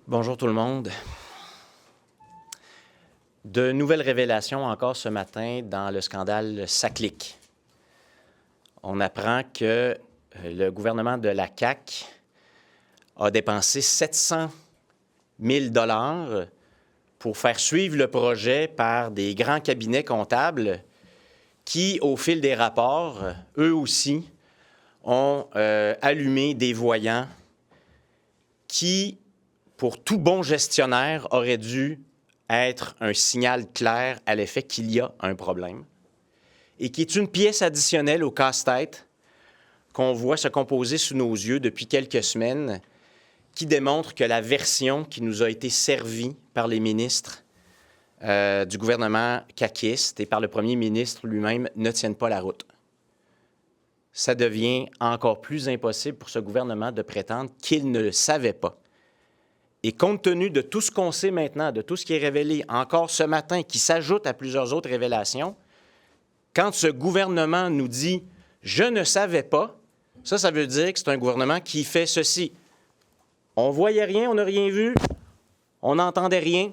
Bonjour tout le monde. De nouvelles révélations encore ce matin dans le scandale SACLIC. On apprend que le gouvernement de la CAQ a dépensé 700 000 $ pour faire suivre le projet par des grands cabinets comptables qui, au fil des rapports, eux aussi, ont allumé des voyants qui, pour tout bon gestionnaire, aurait dû être un signal clair à l'effet qu'il y a un problème et qui est une pièce additionnelle au casse-tête qu'on voit se composer sous nos yeux depuis quelques semaines, qui démontre que la version qui nous a été servie par les ministres du gouvernement caquiste et par le premier ministre lui-même ne tiennent pas la route. Ça devient encore plus impossible pour ce gouvernement de prétendre qu'il ne le savait pas. Et compte tenu de tout ce qu'on sait maintenant, de tout ce qui est révélé encore ce matin, qui s'ajoute à plusieurs autres révélations, quand ce gouvernement nous dit « je ne savais pas », ça veut dire que c'est un gouvernement qui fait ceci. On ne voyait rien, on n'a rien vu, on n'entendait rien.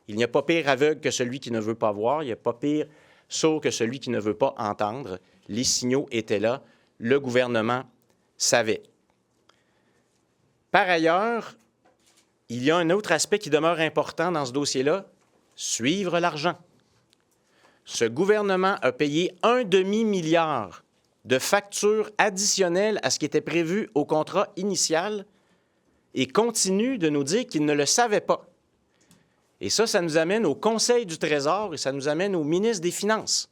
Il n'y a pas pire aveugle que celui qui ne veut pas voir, il n'y a pas pire sourd que celui qui ne veut pas entendre. Les signaux étaient là, le gouvernement savait. Par ailleurs, il y a un autre aspect qui demeure important dans ce dossier-là, suivre l'argent. Ce gouvernement a payé 1 demi-milliard de factures additionnelles à ce qui était prévu au contrat initial et continue de nous dire qu'il ne le savait pas. Et ça nous amène au Conseil du Trésor et ça nous amène au ministre des Finances.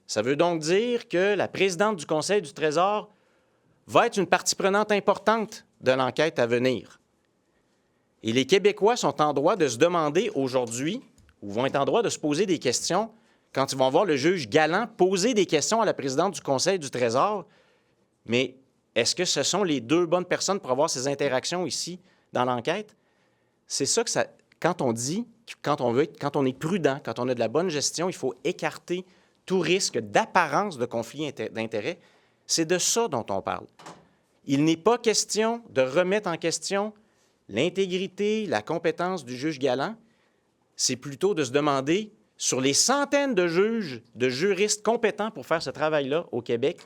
Ça veut donc dire que la présidente du Conseil du Trésor va être une partie prenante importante de l'enquête à venir. Et les Québécois sont en droit de se demander aujourd'hui, ou vont être en droit de se poser des questions, quand ils vont voir le juge Galland poser des questions à la présidente du Conseil du Trésor. Mais est-ce que ce sont les deux bonnes personnes pour avoir ces interactions ici dans l'enquête? C'est ça que ça... Quand on dit, quand on est prudent, quand on a de la bonne gestion, il faut écarter tout risque d'apparence de conflit d'intérêts. C'est de ça dont on parle. Il n'est pas question de remettre en question l'intégrité, la compétence du juge Galland. C'est plutôt de se demander, sur les centaines de juges, de juristes compétents pour faire ce travail-là au Québec,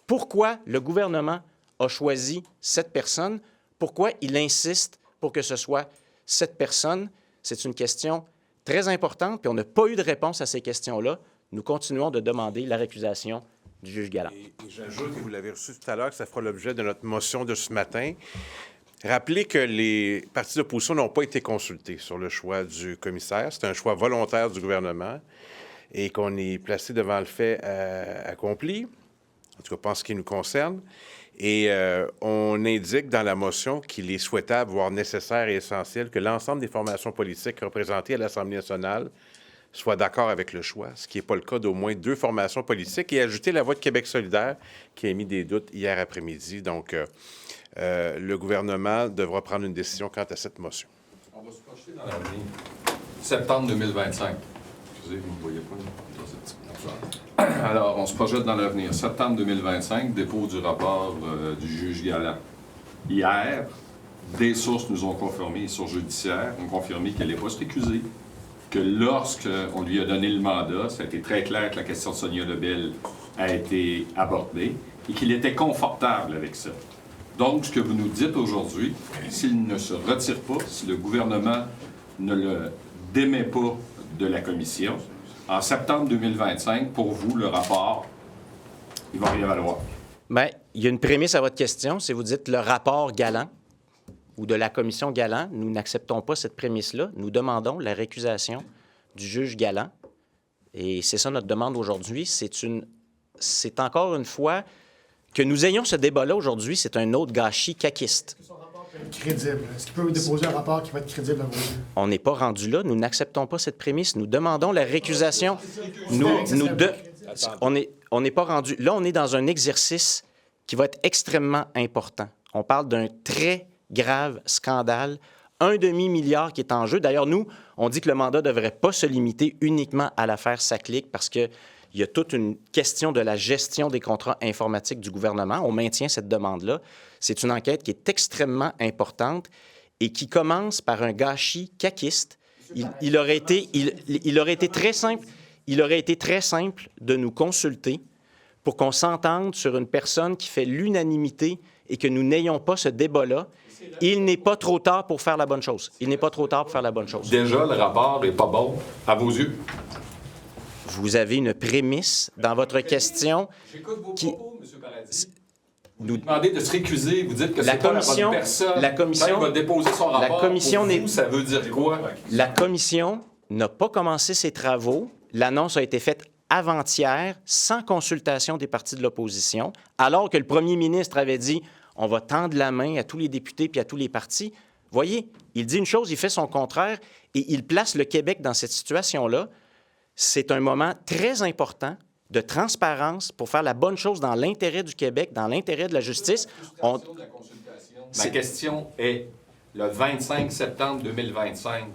pourquoi le gouvernement a choisi cette personne, pourquoi il insiste pour que ce soit cette personne. C'est une question très importante, puis on n'a pas eu de réponse à ces questions-là. Nous continuons de demander la récusation du juge Galland. Et j'ajoute, et vous l'avez reçu tout à l'heure, que ça fera l'objet de notre motion de ce matin. Rappelez que les partis d'opposition n'ont pas été consultés sur le choix du commissaire. C'est un choix volontaire du gouvernement et qu'on est placé devant le fait accompli, en tout cas, pas en ce qui nous concerne. Et on indique dans la motion qu'il est souhaitable, voire nécessaire et essentiel, que l'ensemble des formations politiques représentées à l'Assemblée nationale soient d'accord avec le choix, ce qui n'est pas le cas d'au moins 2 formations politiques, et ajouter la voix de Québec solidaire qui a émis des doutes hier après-midi. Donc, le gouvernement devra prendre une décision quant à cette motion. On va se projeter dans l'avenir. Septembre 2025. Excusez, vous ne me voyez pas dans cette petite affaire. Alors, on se projette dans l'avenir. Septembre 2025, dépôt du rapport du juge Galland. Hier, des sources nous ont confirmé, les sources judiciaires ont confirmé qu'elle n'est pas se récuser, que lorsqu'on lui a donné le mandat, ça a été très clair que la question de Sonia Lebel a été abordée et qu'il était confortable avec ça. Donc, ce que vous nous dites aujourd'hui, s'il ne se retire pas, si le gouvernement ne le démet pas de la commission, en septembre 2025, pour vous, le rapport, il va réévaluer. Bien, il y a une prémisse à votre question. Si vous dites le rapport Galland ou de la commission Galland, nous n'acceptons pas cette prémisse-là. Nous demandons la récusation du juge Galland. Et c'est ça notre demande aujourd'hui. C'est encore une fois... Que nous ayons ce débat-là aujourd'hui, c'est un autre gâchis caquiste. Est-ce que son rapport peut être crédible? Est-ce qu'il peut déposer un rapport qui va être crédible à vos yeux? On n'est pas rendu là. Nous n'acceptons pas cette prémisse. Nous demandons la récusation. On n'est pas rendu. Là, on est dans un exercice qui va être extrêmement important. On parle d'un très grave scandale. 1 demi-milliard qui est en jeu. D'ailleurs, nous, on dit que le mandat ne devrait pas se limiter uniquement à l'affaire SACLIC parce que il y a toute une question de la gestion des contrats informatiques du gouvernement. On maintient cette demande-là. C'est une enquête qui est extrêmement importante et qui commence par un gâchis caquiste, il aurait été très simple de nous consulter pour qu'on s'entende sur une personne qui fait l'unanimité et que nous n'ayons pas ce débat-là. Il n'est pas trop tard pour faire la bonne chose. Il n'est pas trop tard pour faire la bonne chose. Déjà, le rapport n'est pas bon, à vos yeux? Vous avez une prémisse dans votre question. J'écoute vos qui... propos, M. Paradis. Vous demandez de se récuser, vous dites que La c'est pas la commission- bonne personne. la commission- Quand il va déposer son rapport, la commission pour n'est- vous, ça veut dire quoi? La commission n'a pas commencé ses travaux. L'annonce a été faite avant-hier, sans consultation des partis de l'opposition, alors que le premier ministre avait dit « on va tendre la main à tous les députés puis à tous les partis ». Voyez, il dit une chose, il fait son contraire et il place le Québec dans cette situation-là. C'est un moment très important de transparence pour faire la bonne chose dans l'intérêt du Québec, dans l'intérêt de la justice. Ma question est, le 25 septembre 2025,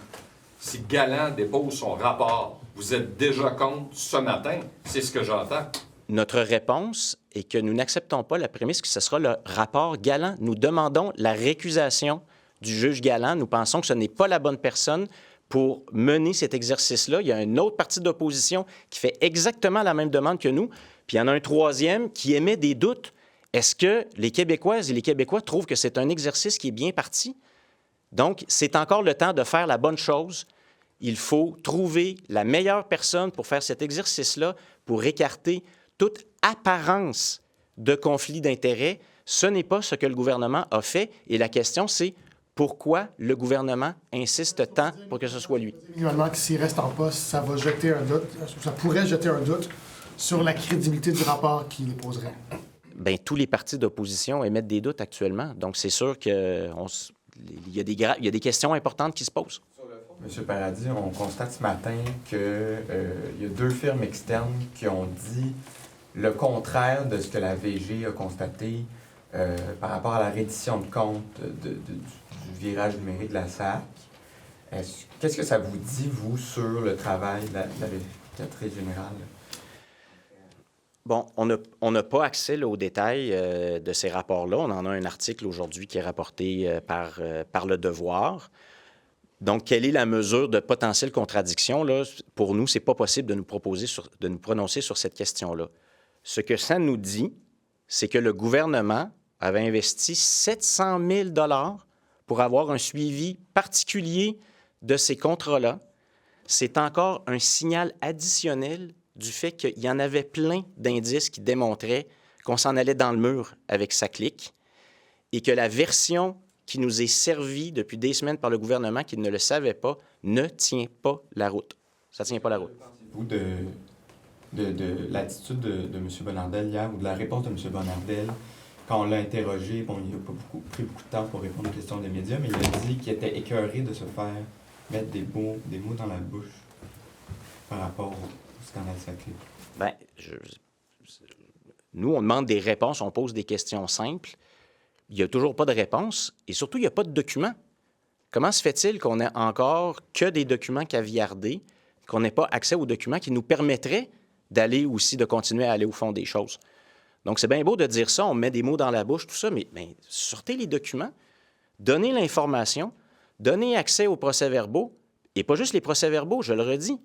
si Galland dépose son rapport, vous êtes déjà contre ce matin? C'est ce que j'entends. Notre réponse est que nous n'acceptons pas la prémisse que ce sera le rapport Galland. Nous demandons la récusation du juge Galland. Nous pensons que ce n'est pas la bonne personne pour mener cet exercice-là. Il y a un autre parti d'opposition qui fait exactement la même demande que nous. Puis il y en a un troisième qui émet des doutes. Est-ce que les Québécoises et les Québécois trouvent que c'est un exercice qui est bien parti? Donc, c'est encore le temps de faire la bonne chose. Il faut trouver la meilleure personne pour faire cet exercice-là, pour écarter toute apparence de conflit d'intérêts. Ce n'est pas ce que le gouvernement a fait. Et la question, c'est pourquoi le gouvernement insiste tant pour que ce soit lui? Également que s'il reste en poste, ça va jeter un doute, ça pourrait jeter un doute sur la crédibilité du rapport qu'il déposerait. Bien, tous les partis d'opposition émettent des doutes actuellement. Donc, c'est sûr qu'il y a des questions importantes qui se posent. M. Paradis, on constate ce matin qu'il y a 2 firmes externes qui ont dit le contraire de ce que la VG a constaté par rapport à la reddition de comptes du virage numérique de la SAC. Qu'est-ce que ça vous dit, vous, sur le travail de la vérificatrice générale? Bon, on n'a pas accès là, aux détails de ces rapports-là. On en a un article aujourd'hui qui est rapporté par Le Devoir. Donc, quelle est la mesure de potentielle contradiction? Là? Pour nous, ce n'est pas possible de nous prononcer sur cette question-là. Ce que ça nous dit, c'est que le gouvernement avait investi 700 000 $ pour avoir un suivi particulier de ces contrats-là. C'est encore un signal additionnel du fait qu'il y en avait plein d'indices qui démontraient qu'on s'en allait dans le mur avec SACLIC et que la version qui nous est servie depuis des semaines par le gouvernement qui ne le savait pas ne tient pas la route. Ça ne tient pas la route. Vous, de l'attitude de M. Bonnardel hier ou de la réponse de M. Bonnardel, quand on l'a interrogé, bon, il n'a pas pris beaucoup de temps pour répondre aux questions des médias, mais il a dit qu'il était écœuré de se faire mettre des mots dans la bouche par rapport au scandale SACLIC. Bien, nous, on demande des réponses, on pose des questions simples. Il n'y a toujours pas de réponse et surtout, il n'y a pas de documents. Comment se fait-il qu'on n'ait encore que des documents caviardés, qu'on n'ait pas accès aux documents qui nous permettraient d'aller aussi, de continuer à aller au fond des choses? Donc, c'est bien beau de dire ça, on met des mots dans la bouche, tout ça, mais sortez les documents, donnez l'information, donnez accès aux procès-verbaux, et pas juste les procès-verbaux, je le redis.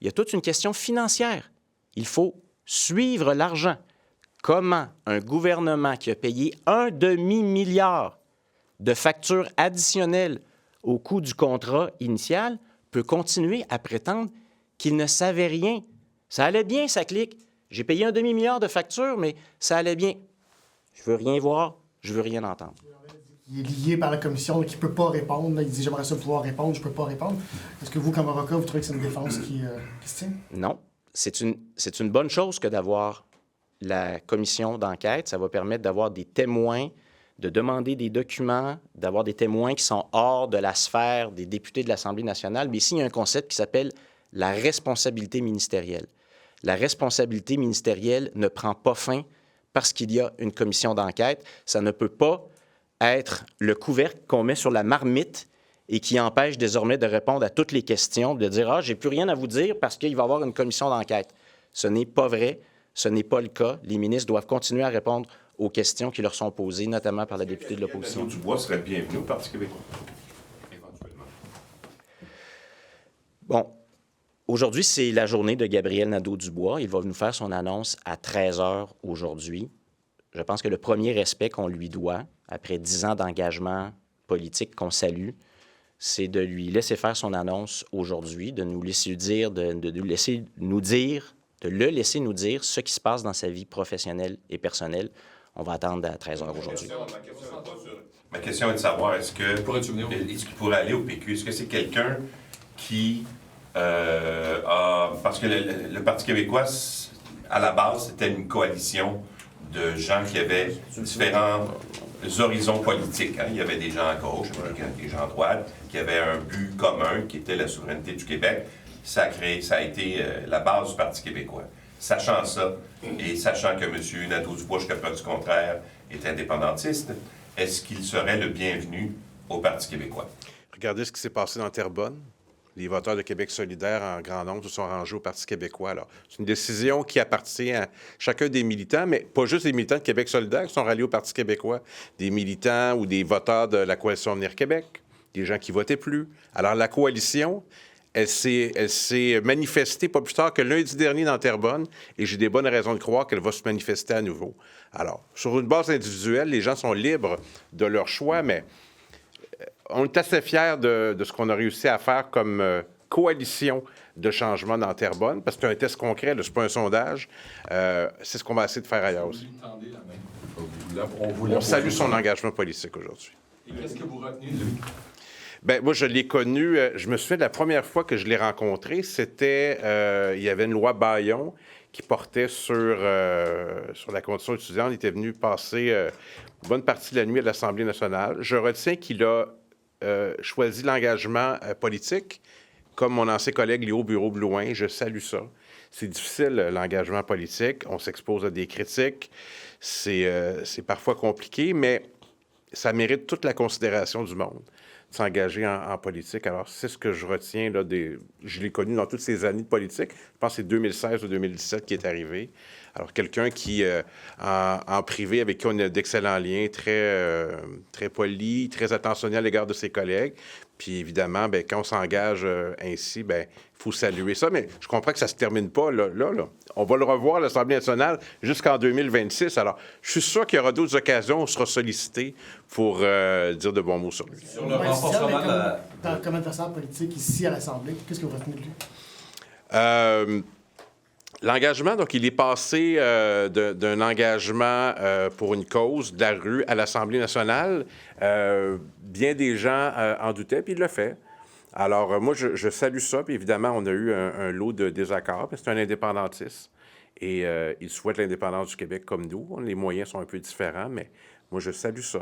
Il y a toute une question financière. Il faut suivre l'argent. Comment un gouvernement qui a payé 1,5 milliard de factures additionnelles au coût du contrat initial peut continuer à prétendre qu'il ne savait rien? Ça allait bien, SACLIC. J'ai payé 1,5 milliard de factures, mais ça allait bien. Je veux rien voir, je veux rien entendre. Il est lié par la commission, donc il ne peut pas répondre. Là, il dit « j'aimerais ça pouvoir répondre, je ne peux pas répondre ». Est-ce que vous, comme avocat, vous trouvez que c'est une défense qui se tient? Non. C'est une bonne chose que d'avoir la commission d'enquête. Ça va permettre d'avoir des témoins, de demander des documents, d'avoir des témoins qui sont hors de la sphère des députés de l'Assemblée nationale. Mais ici, il y a un concept qui s'appelle la responsabilité ministérielle. La responsabilité ministérielle ne prend pas fin parce qu'il y a une commission d'enquête. Ça ne peut pas être le couvercle qu'on met sur la marmite et qui empêche désormais de répondre à toutes les questions, de dire « Ah, j'ai plus rien à vous dire parce qu'il va y avoir une commission d'enquête ». Ce n'est pas vrai, ce n'est pas le cas. Les ministres doivent continuer à répondre aux questions qui leur sont posées, notamment par la députée de l'opposition. Dubois serait bienvenu au Parti québécois. Bon, aujourd'hui, c'est la journée de Gabriel Nadeau-Dubois. Il va nous faire son annonce à 13h aujourd'hui. Je pense que le premier respect qu'on lui doit, après 10 ans d'engagement politique qu'on salue, c'est de lui laisser faire son annonce aujourd'hui, de nous laisser dire, de le laisser nous dire ce qui se passe dans sa vie professionnelle et personnelle. On va attendre à 13h aujourd'hui. Ma question est de savoir, est-ce qu'il pourrait aller au PQ? Est-ce que c'est quelqu'un qui parce que le Parti québécois, à la base, c'était une coalition de gens qui avaient différents horizons politiques. Hein? Il y avait des gens à gauche, des gens à droite, qui avaient un but commun, qui était la souveraineté du Québec. Ça a été la base du Parti québécois. Sachant ça, et sachant que M. Nadeau-Dubois, jusqu'à preuve du contraire, est indépendantiste, est-ce qu'il serait le bienvenu au Parti québécois? Regardez ce qui s'est passé dans Terrebonne. Les voteurs de Québec solidaire, en grand nombre, se sont rangés au Parti québécois. Alors, c'est une décision qui appartient à chacun des militants, mais pas juste les militants de Québec solidaire qui sont ralliés au Parti québécois, des militants ou des voteurs de la Coalition Avenir Québec, des gens qui votaient plus. Alors, la coalition, elle s'est manifestée pas plus tard que lundi dernier dans Terrebonne, et j'ai des bonnes raisons de croire qu'elle va se manifester à nouveau. Alors, sur une base individuelle, les gens sont libres de leur choix, mais on est assez fiers de ce qu'on a réussi à faire comme coalition de changement dans Terrebonne, parce que c'est un test concret, ce n'est pas un sondage. C'est ce qu'on va essayer de faire ailleurs aussi. On salue son engagement politique aujourd'hui. Et qu'est-ce que vous retenez de lui? Bien, moi, je l'ai connu. Je me souviens de la première fois que je l'ai rencontré, c'était, il y avait une loi Bayon qui portait sur la condition étudiante. Il était venu passer une bonne partie de la nuit à l'Assemblée nationale. Je retiens qu'il a choisi l'engagement politique, comme mon ancien collègue Léo Bureau-Blouin. Je salue ça. C'est difficile, l'engagement politique. On s'expose à des critiques. C'est parfois compliqué, mais ça mérite toute la considération du monde de s'engager en politique. Alors, c'est ce que je retiens. Là, je l'ai connu dans toutes ces années de politique. Je pense que c'est 2016 ou 2017 qui est arrivé. Alors, quelqu'un qui, en privé, avec qui on a d'excellents liens, très poli, très attentionné à l'égard de ses collègues. Puis, évidemment, bien, quand on s'engage ainsi, bien, il faut saluer ça. Mais je comprends que ça ne se termine pas là. On va le revoir à l'Assemblée nationale jusqu'en 2026. Alors, je suis sûr qu'il y aura d'autres occasions où on sera sollicité pour dire de bons mots sur lui. Sur le renforcement de la... Comme adversaire politique ici à l'Assemblée, qu'est-ce que vous retenez de lui? L'engagement, donc, il est passé d'un engagement pour une cause de la rue à l'Assemblée nationale. Bien des gens en doutaient, puis il l'a fait. Alors, moi, je salue ça, puis évidemment, on a eu un lot de désaccords, parce que c'est un indépendantiste, et il souhaite l'indépendance du Québec comme nous. Les moyens sont un peu différents, mais moi, je salue ça.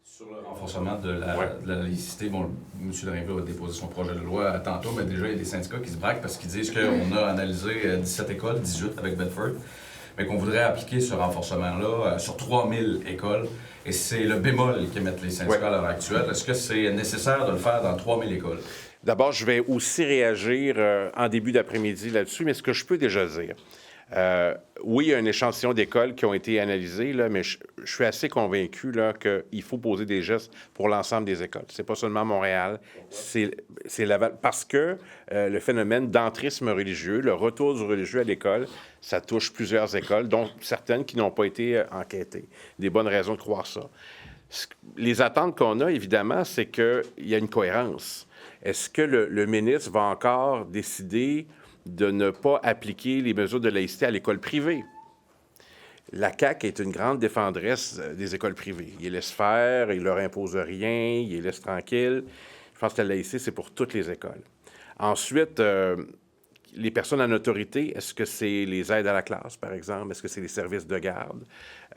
Sur le renforcement de la laïcité, bon, M. Drainville a déposé son projet de loi tantôt, mais déjà, il y a des syndicats qui se braquent parce qu'ils disent qu'on a analysé 17 écoles, 18 avec Bedford, mais qu'on voudrait appliquer ce renforcement-là sur 3000 écoles. Et c'est le bémol qu'émettent les syndicats à l'heure actuelle. Est-ce que c'est nécessaire de le faire dans 3000 écoles? D'abord, je vais aussi réagir en début d'après-midi là-dessus, mais ce que je peux déjà dire, oui, il y a un échantillon d'écoles qui ont été analysées, là, mais je suis assez convaincu là, qu'il faut poser des gestes pour l'ensemble des écoles. C'est pas seulement Montréal, c'est Laval. Parce que le phénomène d'entrisme religieux, le retour du religieux à l'école, ça touche plusieurs écoles, dont certaines qui n'ont pas été enquêtées. Des bonnes raisons de croire ça. Les attentes qu'on a, évidemment, c'est qu'il y a une cohérence. Est-ce que le ministre va encore décider de ne pas appliquer les mesures de laïcité à l'école privée? La CAQ est une grande défendresse des écoles privées. Il les laisse faire, il leur impose rien, il les laisse tranquilles. Je pense que la laïcité, c'est pour toutes les écoles. Ensuite, les personnes en autorité, est-ce que c'est les aides à la classe, par exemple? Est-ce que c'est les services de garde?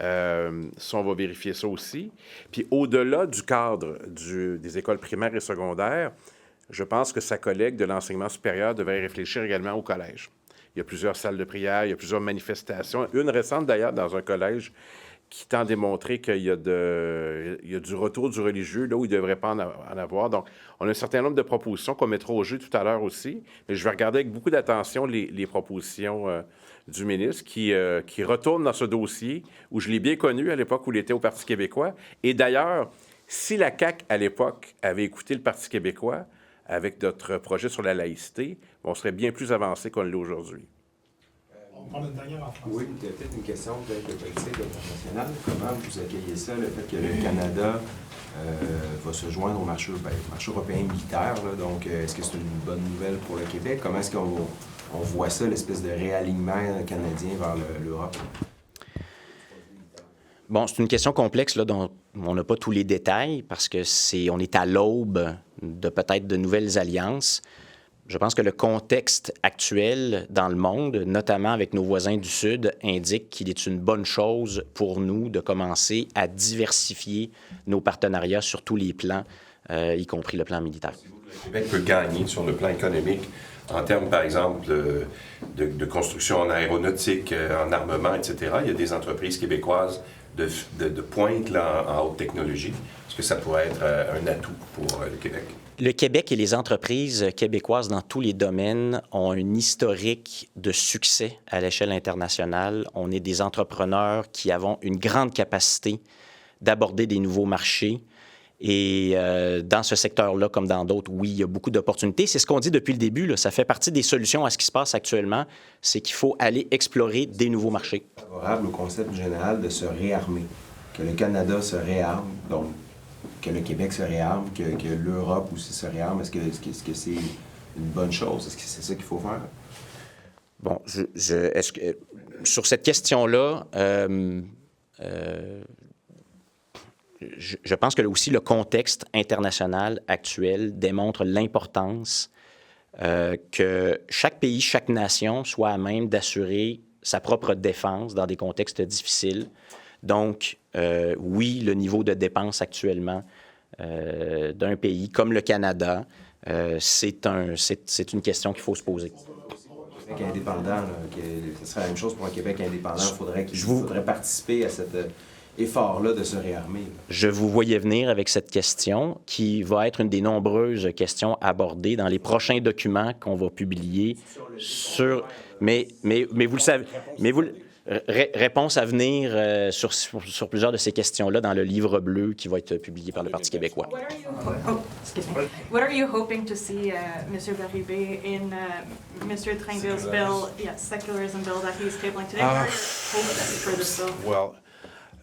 Ça, on va vérifier ça aussi. Puis au-delà du cadre des écoles primaires et secondaires, je pense que sa collègue de l'enseignement supérieur devrait réfléchir également au collège. Il y a plusieurs salles de prière, il y a plusieurs manifestations. Une récente, d'ailleurs, dans un collège qui tend à démontrer qu'il y a du retour du religieux là où il ne devrait pas en avoir. Donc, on a un certain nombre de propositions qu'on mettra au jeu tout à l'heure aussi. Mais je vais regarder avec beaucoup d'attention les propositions du ministre qui retourne dans ce dossier où je l'ai bien connu à l'époque où il était au Parti québécois. Et d'ailleurs, si la CAQ, à l'époque, avait écouté le Parti québécois, avec notre projet sur la laïcité, on serait bien plus avancé qu'on l'est aujourd'hui. On parle d'une dernière en France. Oui, peut-être une question peut-être de politique internationale. Comment vous accueillez ça, le fait que le Canada va se joindre au marché européen militaire? Là, donc, est-ce que c'est une bonne nouvelle pour le Québec? Comment est-ce qu'on voit ça, l'espèce de réalignement canadien vers l'Europe? Bon, c'est une question complexe là, dont on n'a pas tous les détails parce que on est à l'aube de peut-être de nouvelles alliances. Je pense que le contexte actuel dans le monde, notamment avec nos voisins du Sud, indique qu'il est une bonne chose pour nous de commencer à diversifier nos partenariats sur tous les plans, y compris le plan militaire. Le Québec peut gagner sur le plan économique en termes, par exemple, de construction en aéronautique, en armement, etc. Il y a des entreprises québécoises de pointe là, en haute technologie. Est-ce que ça pourrait être un atout pour le Québec? Le Québec et les entreprises québécoises dans tous les domaines ont un historique de succès à l'échelle internationale. On est des entrepreneurs qui avons une grande capacité d'aborder des nouveaux marchés. Et dans ce secteur-là, comme dans d'autres, oui, il y a beaucoup d'opportunités. C'est ce qu'on dit depuis le début, là. Ça fait partie des solutions à ce qui se passe actuellement, c'est qu'il faut aller explorer des nouveaux marchés. Favorable au concept général de se réarmer, que le Canada se réarme, donc que le Québec se réarme, que l'Europe aussi se réarme. Est-ce que c'est une bonne chose? Est-ce que c'est ça qu'il faut faire? Bon, est-ce que, sur cette question-là, je pense que aussi le contexte international actuel démontre l'importance que chaque pays, chaque nation soit à même d'assurer sa propre défense dans des contextes difficiles. Donc, oui, le niveau de dépenses actuellement d'un pays comme le Canada, c'est une question qu'il faut se poser. Un Québec indépendant, ce serait la même chose pour un Québec indépendant. Il faudrait participer à cet effort-là de se réarmer. Je vous voyais venir avec cette question qui va être une des nombreuses questions abordées dans les prochains documents qu'on va publier sur... Mais vous le savez... Réponse à venir sur plusieurs de ces questions-là dans le livre bleu qui va être publié par le Parti québécois. What are you hoping to see, Mr. Bérubé, in Mr. Trinville's bill, secularism bill that he's tabling today? What are your hopes for this bill? Well,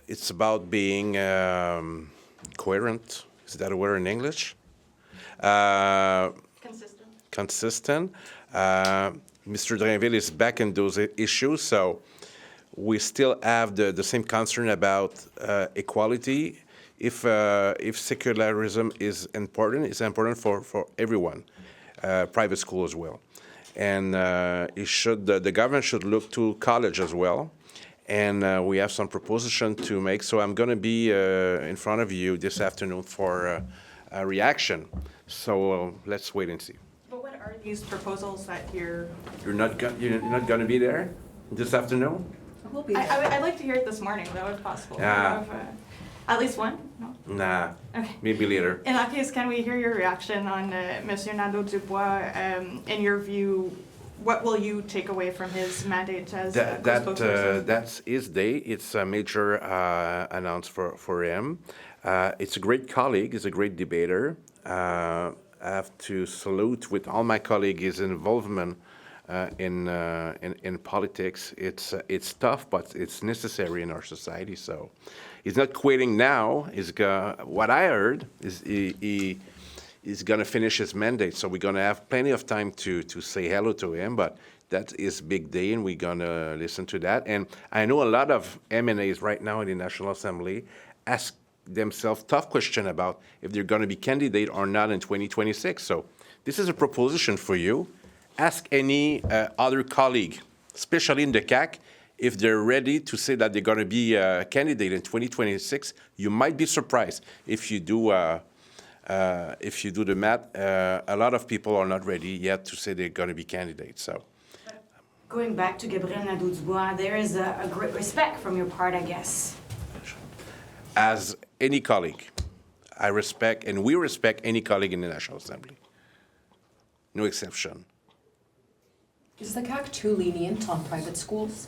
it's about being coherent. Is that a word in English? Consistent. Mr. Drainville is back in those issues, so we still have the same concern about equality. If secularism is important, it's important for everyone, private school as well. And the government should look to college as well. And we have some proposition to make. So I'm going to be in front of you this afternoon for a reaction. So let's wait and see. But what are these proposals that you're not going to be there this afternoon? We'll be there. I'd like to hear it this morning, though, if possible. Yeah. At least one? No? Nah. Okay. Maybe later. In that case, can we hear your reaction on Monsieur Nadeau-Dubois? In your view, what will you take away from his mandate as co-spokesperson? That's his day. It's a major announcement for him. It's a great colleague. He's a great debater. I have to salute with all my colleagues his involvement in politics. It's tough, but it's necessary in our society. So he's not quitting now. What I heard is he's going to finish his mandate. So we're going to have plenty of time to say hello to him. But that is big day, and we're going to listen to that. And I know a lot of MNAs right now in the National Assembly ask themselves tough question about if they're going to be candidate or not in 2026. So this is a proposition for you. Ask any other colleague, especially in the CAQ, if they're ready to say that they're going to be a candidate in 2026. You might be surprised if you do the math. A lot of people are not ready yet to say they're going to be candidates. So, going back to Gabriel Nadeau-Dubois, there is a great respect from your part, I guess. As any colleague, I respect and we respect any colleague in the National Assembly. No exception. Is the CAQ too lenient on private schools?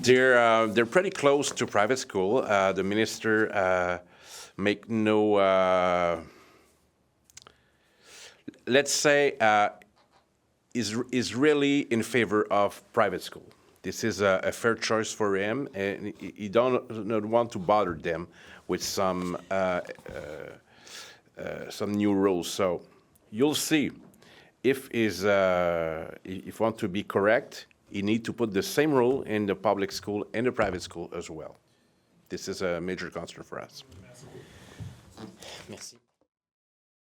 They're pretty close to private school. The minister make no. let's say, is really in favor of private school. This is a fair choice for him, and he don't not want to bother them with some new rules. So you'll see if want to be correct, he need to put the same rule in the public school and the private school as well. This is a major concern for us. Merci.